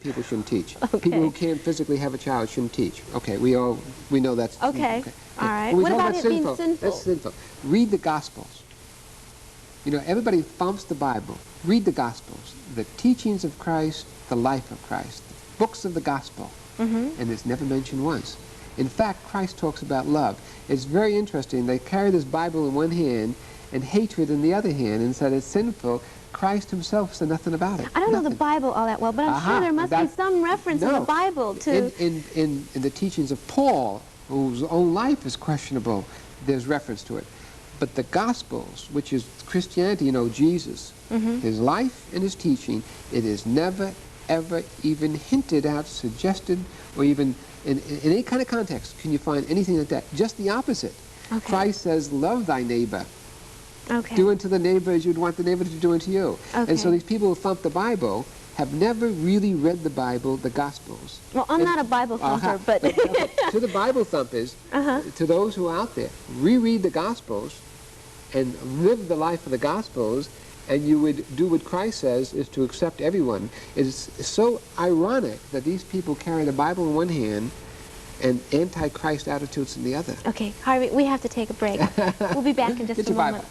people shouldn't teach. Okay. People who can't physically have a child shouldn't teach. Okay, we know that's... Okay, all right. When we What talk about it being sinful? That's sinful. Read the Gospels. You know, everybody thumps the Bible. Read the Gospels. The teachings of Christ, the life of Christ, the books of the Gospel. And it's never mentioned once. In fact, Christ talks about love. It's very interesting. They carry this Bible in one hand and hatred in the other hand and said it's sinful. Christ himself said nothing about it. I don't know the Bible all that well, but I'm sure there must be some reference in the Bible to... In the teachings of Paul, whose own life is questionable, there's reference to it. But the Gospels, which is Christianity, you know, Jesus, his life and his teaching, it is never, ever even hinted at, suggested, or even in any kind of context can you find anything like that. Just the opposite. Okay. Christ says, love thy neighbor. Okay. Do unto the neighbor as you'd want the neighbor to do unto you. Okay. And so these people who thump the Bible have never really read the Bible, the Gospels. Well, I'm not a Bible thumper, but... To the Bible thumpers, to those who are out there, reread the Gospels and live the life of the Gospels, and you would do what Christ says is to accept everyone. It's so ironic that these people carry the Bible in one hand and anti-Christ attitudes in the other. Okay, Harvey, we have to take a break. We'll be back in just a moment.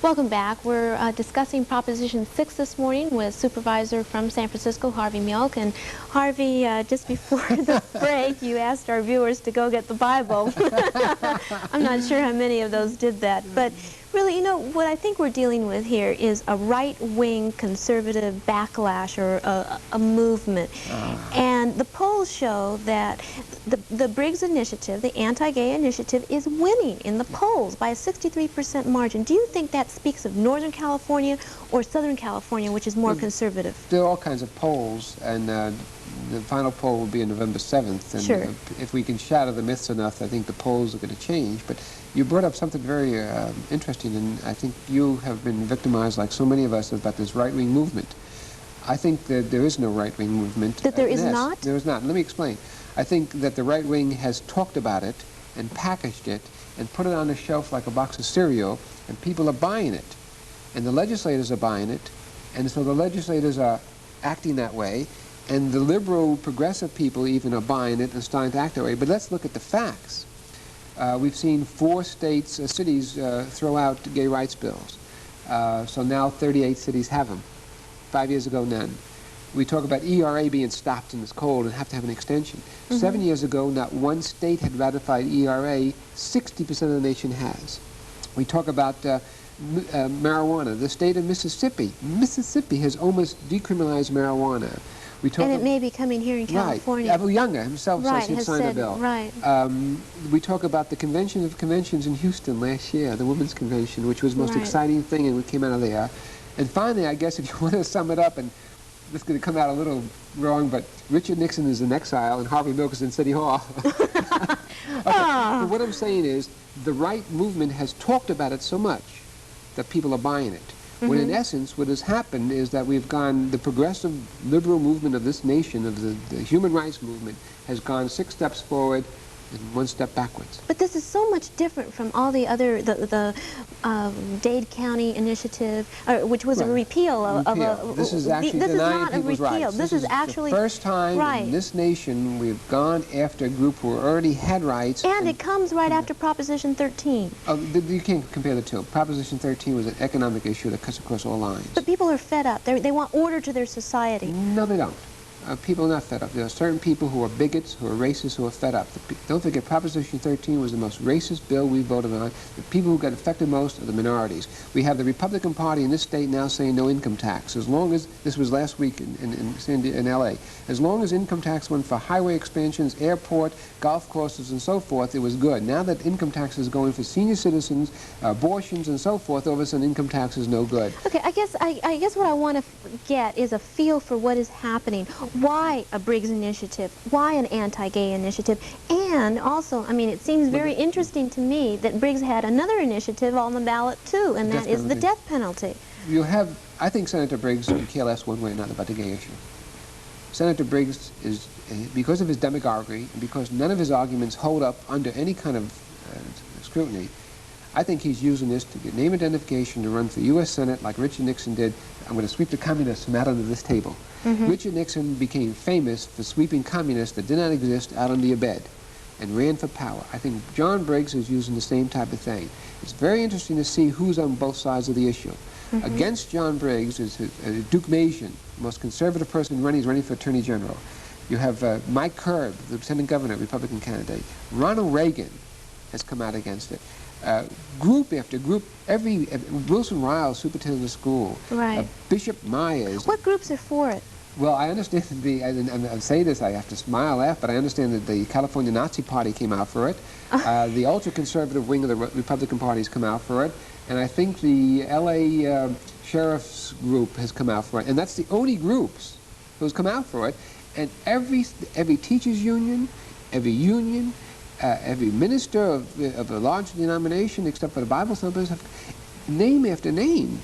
Welcome back. We're discussing Proposition 6 this morning with Supervisor from San Francisco, Harvey Milk. And Harvey, just before the break, you asked our viewers to go get the Bible. I'm not sure how many of those did that. But really, you know, what I think we're dealing with here is a right-wing conservative backlash or a movement. And the polls show that the Briggs Initiative, the anti-gay initiative, is winning in the polls by a 63% margin. Do you think that speaks of Northern California or Southern California, which is more conservative? There are all kinds of polls, and the final poll will be on November 7th. And sure. If we can shatter the myths enough, I think the polls are going to change. But you brought up something very interesting, and I think you have been victimized, like so many of us, about this right-wing movement. I think that there is no right-wing movement. That there is not? There is not. Let me explain. I think that the right wing has talked about it and packaged it and put it on the shelf like a box of cereal, and people are buying it. And the legislators are buying it, and so the legislators are acting that way, and the liberal, progressive people even are buying it and starting to act that way. But let's look at the facts. We've seen 4 states, cities throw out gay rights bills. So now 38 cities have them. 5 years ago, none. We talk about ERA being stopped in this cold and have to have an extension. 7 years ago, not one state had ratified ERA. 60% of the nation has. We talk about marijuana. The state of Mississippi. Mississippi has almost decriminalized marijuana. We talk and it may be coming here in California. Right. Abu Younger himself says he'd sign the bill. Right. We talk about the Convention of Conventions in Houston last year, the Women's Convention, which was the most exciting thing, and we came out of there. And finally, I guess if you want to sum it up, and this is going to come out a little wrong, but Richard Nixon is in exile and Harvey Milk is in City Hall. But what I'm saying is the right movement has talked about it so much that people are buying it. When in essence, what has happened is that we've gone, the progressive liberal movement of this nation, of the human rights movement, has gone 6 steps forward and 1 step backwards. But this is so much different from all the other, the Dade County Initiative, which was a repeal of a... This is actually denying people's rights. This is actually... the first time in this nation we've gone after a group who already had rights. And it comes right after Proposition 13. You can't compare the two. Proposition 13 was an economic issue that cuts across all lines. But people are fed up. They want order to their society. No, they don't. People are not fed up. There are certain people who are bigots, who are racists, who are fed up. Don't forget, Proposition 13 was the most racist bill we voted on. The people who got affected most are the minorities. We have the Republican Party in this state now saying no income tax. As long as, this was last week in L.A., as long as income tax went for highway expansions, airport, golf courses, and so forth, it was good. Now that income tax is going for senior citizens, abortions, and so forth, all of a sudden income tax is no good. Okay, I guess what I want to get is a feel for what is happening. Why a Briggs Initiative? Why an anti-gay initiative? And also, I mean, it seems very interesting to me that Briggs had another initiative on the ballot too, and that is the death penalty. You have, I think Senator Briggs can care less one way or another about the gay issue. Senator Briggs is, because of his demagoguery, and because none of his arguments hold up under any kind of scrutiny, I think he's using this to get name identification to run for U.S. Senate like Richard Nixon did. I'm going to sweep the communists from out under this table. Richard Nixon became famous for sweeping communists that did not exist out under your bed and ran for power. I think John Briggs is using the same type of thing. It's very interesting to see who's on both sides of the issue. Against John Briggs is Duke Mason, the most conservative person running. He's running for Attorney General. You have Mike Kerr, the Lieutenant Governor, Republican candidate. Ronald Reagan has come out against it. Group after group, Wilson Riles, superintendent of school, Right. Bishop Myers. What groups are for it? Well, I understand and I say this, I have to smile, laugh, but I understand that the California Nazi Party came out for it. The ultra-conservative wing of the Republican Party has come out for it. And I think the L.A. Sheriff's group has come out for it. And that's the only groups who's come out for it. And every teachers' union, every union, every minister of a large denomination, except for the Bible thumpers, have name after name,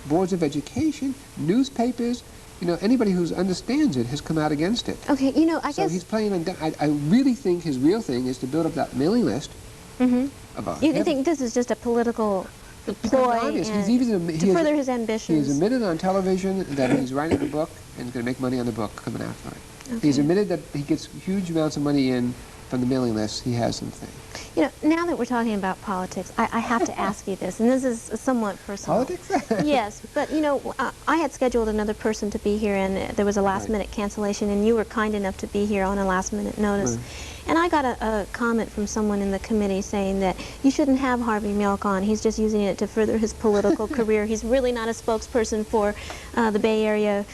boards of education, newspapers, you know, anybody who understands it has come out against it. Okay, you know, I so guess... he's playing on... I really think his real thing is to build up that mailing list. About You think this is just a political ploy and to further his ambitions? He's admitted on television that he's writing a book and he's going to make money on the book coming out for it. He's admitted that he gets huge amounts of money in from the mailing list. He has something. You know, now that we're talking about politics, I have to ask you this, and this is somewhat personal. Politics? Yes, but you know, I had scheduled another person to be here, and there was a last-minute cancellation, and you were kind enough to be here on a last-minute notice. And I got a comment from someone in the committee saying that you shouldn't have Harvey Milk on. He's just using it to further his political career. He's really not a spokesperson for the Bay Area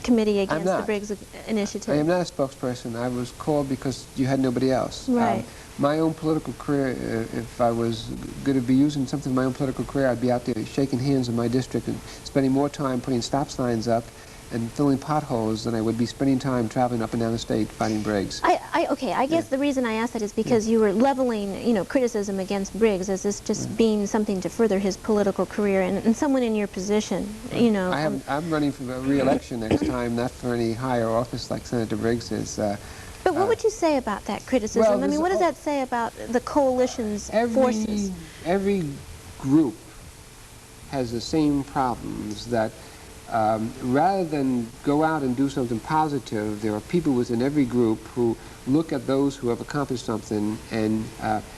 Committee against the Briggs Initiative. I am not a spokesperson. I was called because you had nobody else. Right. My own political career, if I was going to be using something in my own political career, I'd be out there shaking hands in my district and spending more time putting stop signs up and filling potholes than I would be spending time traveling up and down the state fighting Briggs. Okay, I guess the reason I asked that is because you were leveling, you know, criticism against Briggs as this just being something to further his political career, and someone in your position, you know. I'm running for re-election next time, not for any higher office like Senator Briggs is. But what would you say about that criticism? Well, I mean, what does that say about the coalition's forces? Every group has the same problems that rather than go out and do something positive, there are people within every group who look at those who have accomplished something and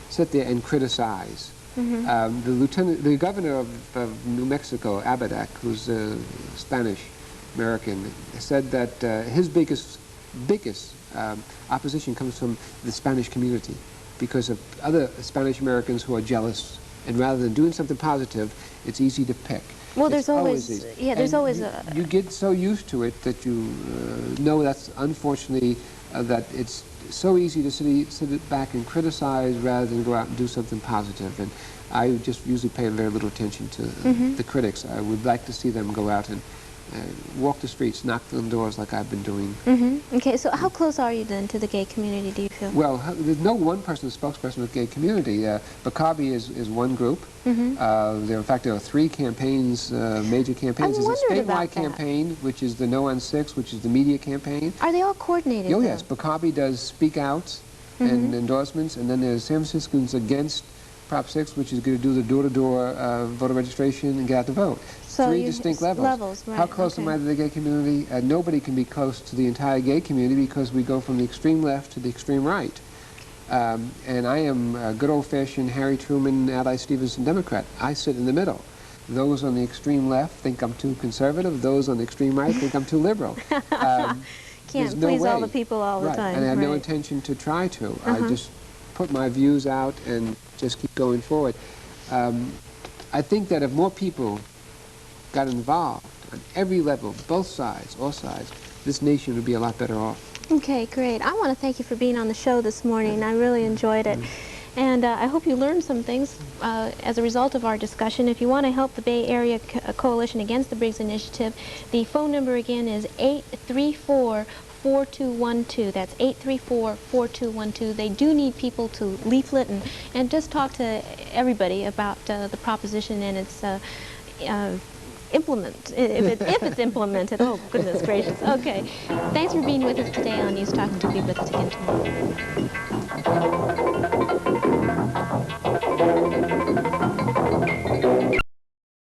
sit there and criticize. The governor of New Mexico, Abadak, who's a Spanish-American, said that his biggest opposition comes from the Spanish community because of other Spanish-Americans who are jealous, and rather than doing something positive, it's easy to pick. Well, there's always there's always you get so used to it that you know that's unfortunately that it's so easy to sit back and criticize rather than go out and do something positive. And I just usually pay very little attention to the critics. I would like to see them go out and walk the streets, knock on doors like I've been doing. Okay, so how close are you then to the gay community, do you feel? Well, there's no one person spokesperson with the gay community. Bakabi is one group. In fact, there are 3 campaigns, major campaigns. There's a statewide campaign, which is the No on 6, which is the media campaign. Are they all coordinated? Oh, yes. Bakabi does speak outs and endorsements, and then there's San Franciscans Against Prop 6, which is going to do the door-to-door voter registration and get out the vote. So 3 distinct levels. Right, How close am I to the gay community? Nobody can be close to the entire gay community because we go from the extreme left to the extreme right. And I am a good old-fashioned Harry Truman, Adlai Stevenson Democrat. I sit in the middle. Those on the extreme left think I'm too conservative. Those on the extreme right think I'm too liberal. Can't please all the people all the time. And I have no intention to try to. I just put my views out and just keep going forward. I think that if more people got involved on every level, both sides, all sides, this nation would be a lot better off. Okay, great. I want to thank you for being on the show this morning. I really enjoyed it. And I hope you learned some things as a result of our discussion. If you want to help the Bay Area Coalition Against the Briggs Initiative, the phone number again is 834-4212. That's 834-4212. They do need people to leaflet and just talk to everybody about the proposition and its if it's implemented. Oh, goodness gracious. Okay. Thanks for being with us today on News Talk, and to be with us again tomorrow.